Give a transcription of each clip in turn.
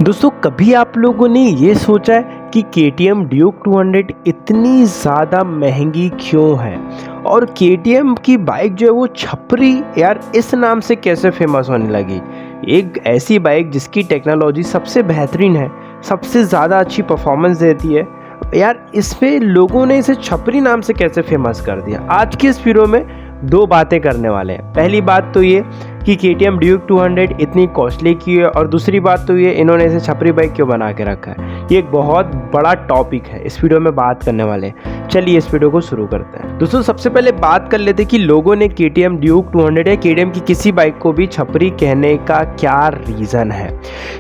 दोस्तों कभी आप लोगों ने ये सोचा है कि KTM ड्यूक 200 इतनी ज़्यादा महंगी क्यों है और KTM की बाइक जो है वो छपरी यार इस नाम से कैसे फेमस होने लगी। एक ऐसी बाइक जिसकी टेक्नोलॉजी सबसे बेहतरीन है, सबसे ज़्यादा अच्छी परफॉर्मेंस देती है यार, इसमें लोगों ने इसे छपरी नाम से कैसे फेमस कर दिया। आज की इस वीडियो में दो बातें करने वाले हैं। पहली बात तो ये कि KTM ड्यूक 200 इतनी कॉस्टली क्यों है और दूसरी बात तो ये इन्होंने इसे छपरी बाइक क्यों बना के रखा है। ये एक बहुत बड़ा टॉपिक है, इस वीडियो में बात करने वाले हैं। चलिए इस वीडियो को शुरू करते हैं। दोस्तों सबसे पहले बात कर लेते हैं कि लोगों ने KTM ड्यूक 200 या KTM की किसी बाइक को भी छपरी कहने का क्या रीज़न है।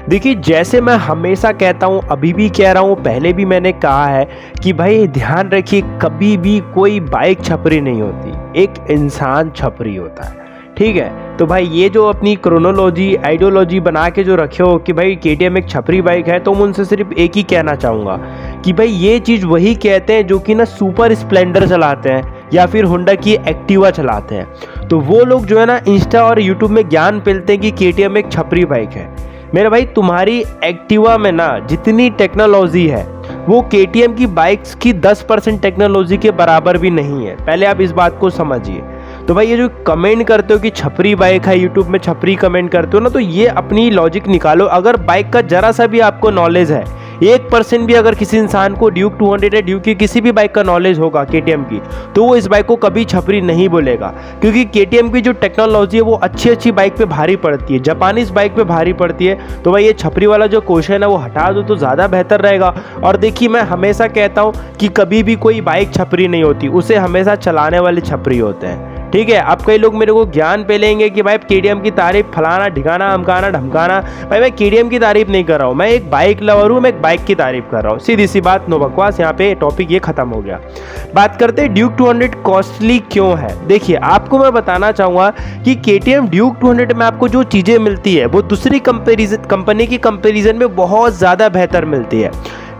देखिए जैसे मैं हमेशा कहता हूँ, अभी भी कह रहा हूँ, पहले भी मैंने कहा है कि भाई ध्यान रखिए, कभी भी कोई बाइक छपरी नहीं होती, एक इंसान छपरी होता है। ठीक है, तो भाई ये जो अपनी क्रोनोलॉजी आइडियोलॉजी बना के जो रखे हो कि भाई KTM एक छपरी बाइक है, तो मैं उनसे सिर्फ एक ही कहना चाहूँगा कि भाई ये चीज़ वही कहते हैं जो कि ना सुपर स्प्लेंडर चलाते हैं या फिर होंडा की एक्टिवा चलाते हैं। तो वो लोग जो है ना इंस्टा और यूट्यूब में ज्ञान फैलते हैं कि KTM एक छपरी बाइक है। मेरे भाई तुम्हारी एक्टिवा में ना जितनी टेक्नोलॉजी है वो KTM की बाइक्स की 10% टेक्नोलॉजी के बराबर भी नहीं है। पहले आप इस बात को समझिए। तो भाई ये जो कमेंट करते हो कि छपरी बाइक है, यूट्यूब में छपरी कमेंट करते हो ना, तो ये अपनी लॉजिक निकालो। अगर बाइक का जरा सा भी आपको नॉलेज है, 1% भी अगर किसी इंसान को ड्यूक 200 या ड्यूक की किसी भी बाइक का नॉलेज होगा KTM की, तो वो इस बाइक को कभी छपरी नहीं बोलेगा। क्योंकि KTM की जो टेक्नोलॉजी है वो अच्छी अच्छी बाइक पे भारी पड़ती है, जापानीज बाइक पे भारी पड़ती है। तो भाई ये छपरी वाला जो क्वेश्चन है वो हटा दो तो ज़्यादा बेहतर रहेगा। और देखिए मैं हमेशा कहता हूँ कि कभी भी कोई बाइक छपरी नहीं होती, उसे हमेशा चलाने वाले छपरी होते हैं। ठीक है, अब कई लोग मेरे को ज्ञान पेलेंगे कि भाई KTM की तारीफ फलाना ढिकाना अमकाना ढमकाना। भाई मैं KTM की तारीफ नहीं कर रहा हूँ, मैं एक बाइक लवर हूँ, मैं एक बाइक की तारीफ कर रहा हूँ। सीधी सी बात, नो बकवास। यहाँ पे टॉपिक ये खत्म हो गया। बात करते हैं ड्यूक 200 कॉस्टली क्यों है। देखिए आपको मैं बताना चाहूँगा कि KTM ड्यूक 200 में आपको जो चीज़ें मिलती है वो दूसरी कंपनी की कंपेरिजन में बहुत ज़्यादा बेहतर मिलती है।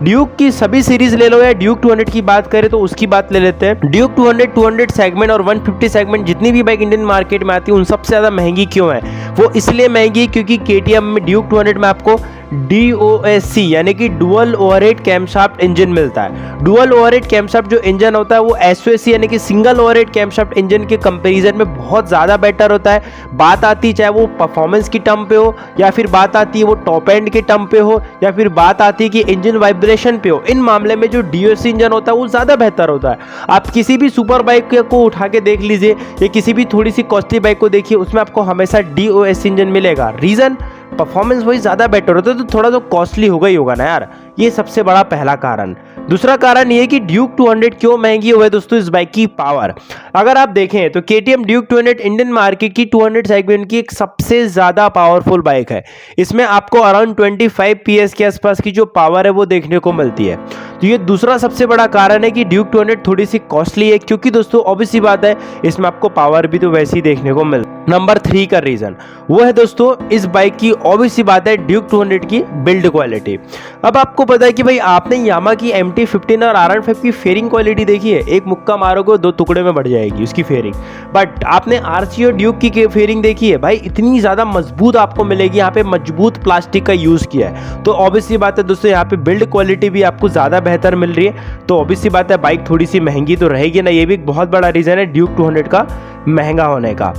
ड्यूक की सभी सीरीज ले लो या ड्यूक 200 की बात करें तो उसकी बात ले लेते हैं। ड्यूक 200 सेगमेंट और 150 सेगमेंट जितनी भी बाइक इंडियन मार्केट में आती है उन सबसे ज़्यादा महंगी क्यों है। वो इसलिए महंगी क्योंकि KTM में ड्यूक 200 में आपको DOSC यानी कि डुअल ओवरहेड कैमशाफ्ट इंजन मिलता है। डुअल ओवरहेड कैमशाफ्ट जो इंजन होता है वो SOC यानी कि सिंगल ओवरहेड कैमशाफ्ट इंजन के कंपैरिजन में बहुत ज़्यादा बेटर होता है। बात आती चाहे वो परफॉर्मेंस की टर्म पे हो या फिर बात आती है वो टॉप एंड के टर्म पे हो या फिर बात आती है कि इंजन वाइब्रेशन पे हो, इन मामले में जो DOSC इंजन होता है वो ज़्यादा बेहतर होता है। आप किसी भी सुपर बाइक को उठा के देख लीजिए या किसी भी थोड़ी सी कॉस्टली बाइक को देखिए, उसमें आपको हमेशा DOSC इंजन मिलेगा। रीज़न, परफॉर्मेंस वही ज़्यादा बेटर होता है, तो थोड़ा तो कॉस्टली होगा ही होगा ना यार। ये सबसे बड़ा पहला कारण। दूसरा कारण ये कि ड्यूक 200 क्यों महंगी हुई है दोस्तों, इस बाइक की पावर। अगर आप देखें तो KTM ड्यूक 200 इंडियन मार्केट की 200 सेगमेंट की एक सबसे ज़्यादा पावरफुल बाइक है। इसमें आपको अराउंड 25 PS के आसपास की जो पावर है वो देखने को मिलती है। तो ये दूसरा सबसे बड़ा कारण है कि ड्यूक 200 थोड़ी सी कॉस्टली है, क्योंकि दोस्तों ऑब्वियस सी बात है इसमें आपको पावर भी तो वैसे ही देखने को मिल। नंबर 3 का रीज़न वो है दोस्तों इस बाइक की ऑब्वियस सी बात है ड्यूक 200 की बिल्ड क्वालिटी। अब आपको पता है कि भाई आपने यामा की MT-15 और R15 की फेयरिंग क्वालिटी देखी है, एक मुक्का मारोगे 2 टुकड़े में बढ़ जाएगी उसकी फेयरिंग। बट आपने RC और ड्यूक की फेयरिंग देखी है, भाई इतनी ज़्यादा मजबूत आपको मिलेगी। यहाँ पे मजबूत प्लास्टिक का यूज़ किया है, तो ऑब्वियस सी बात है दोस्तों यहाँ पे बिल्ड क्वालिटी भी आपको ज़्यादा बेहतर मिल रही है। तो ऑब्वियस सी बात है बाइक थोड़ी सी महंगी तो रहेगी ना, ये भी एक बहुत बड़ा रीज़न है ड्यूक 200 का महंगा होने का।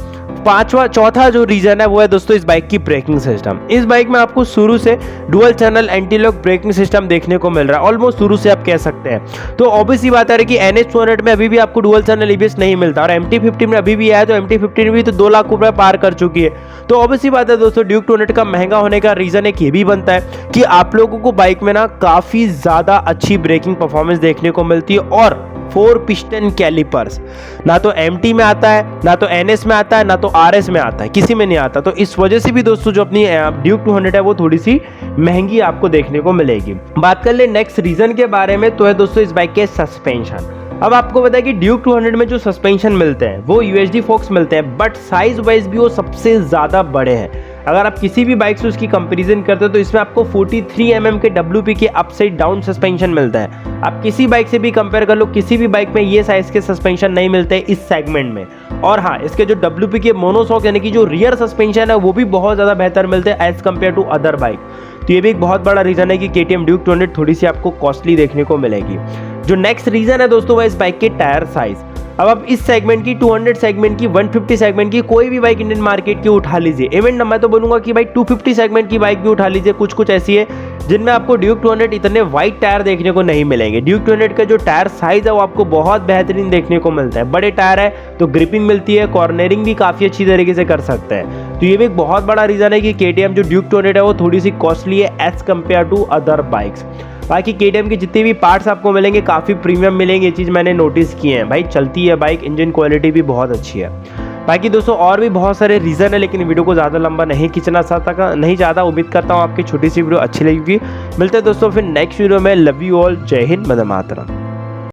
चौथा जो रीजन है वो है दोस्तों इस बाइक की ब्रेकिंग सिस्टम। इस बाइक में आपको शुरू से dual channel anti lock braking system देखने को मिल रहा है, ऑलमोस्ट शुरू से आप कह सकते हैं। तो ऑब्वियस ही बात है कि NH 200 में अभी भी आपको डुअल चैनल ABS नहीं मिलता और MT-15 में अभी भी आया, तो MT-15 भी तो 2 लाख रुपए पार कर चुकी है। तो ऑब्वियस ही बात है दोस्तों ड्यूक 200 का महंगा होने का रीजन एक ये भी बनता है कि आप लोगों को बाइक में ना काफी ज्यादा अच्छी ब्रेकिंग परफॉर्मेंस देखने को मिलती है। और 4 पिस्टन कैलिपर्स ना तो MT में आता है, ना तो NS में आता है, ना तो RS में आता है, किसी में नहीं आता। तो इस वजह से भी दोस्तों जो अपनी ड्यूक 200 है वो थोड़ी सी महंगी आपको देखने को मिलेगी। बात कर ले नेक्स्ट रीजन के बारे में, तो है दोस्तों इस बाइक के सस्पेंशन। अब आपको पता है कि ड्यूक 200 में जो सस्पेंशन मिलते हैं वो UHD फोक्स मिलते हैं, बट साइज वाइज भी वो सबसे ज़्यादा बड़े हैं। अगर आप किसी भी बाइक से उसकी कंपैरिजन करते हो तो इसमें आपको 43 mm के WP के अपसाइड डाउन सस्पेंशन मिलता है। आप किसी बाइक से भी कंपेयर कर लो, किसी भी बाइक में ये साइज के सस्पेंशन नहीं मिलते इस सेगमेंट में। और हाँ, इसके जो WP के मोनोशॉक यानी कि जो रियर सस्पेंशन है वो भी बहुत ज़्यादा बेहतर मिलते हैं as compared to other bike. तो ये भी एक बहुत बड़ा रीज़न है कि KTM ड्यूक 200 थोड़ी सी आपको कॉस्टली देखने को मिलेगी। जो नेक्स्ट रीज़न है दोस्तों वह इस बाइक के टायर साइज़। अब आप इस सेगमेंट की 200 सेगमेंट की 150 सेगमेंट की कोई भी बाइक इंडियन मार्केट की उठा लीजिए, इवन मैं तो बोलूँगा कि भाई 250 सेगमेंट की बाइक भी उठा लीजिए, कुछ ऐसी है जिनमें आपको ड्यूक 200 इतने वाइड टायर देखने को नहीं मिलेंगे। ड्यूक 200 का जो टायर साइज़ है वो आपको बहुत बेहतरीन देखने को मिलता है। बड़े टायर है तो ग्रिपिंग मिलती है, कॉर्नरिंग भी काफ़ी अच्छी तरीके से कर सकते हैं। तो ये भी एक बहुत बड़ा रीज़न है कि KTM जो ड्यूक 200 है वो थोड़ी सी कॉस्टली है as compared to other bikes. बाकी KTM के जितने भी पार्ट्स आपको मिलेंगे काफ़ी प्रीमियम मिलेंगे, ये चीज़ मैंने नोटिस की है। भाई चलती है बाइक, इंजन क्वालिटी भी बहुत अच्छी है। बाकी दोस्तों और भी बहुत सारे रीज़न है, लेकिन वीडियो को ज़्यादा लंबा नहीं खींचना चाहता। उम्मीद करता हूँ आपकी छोटी सी वीडियो अच्छी लगेगी। मिलते हैं दोस्तों फिर नेक्स्ट वीडियो में। लव यू ऑल, जय हिंद, वंदे मातरम।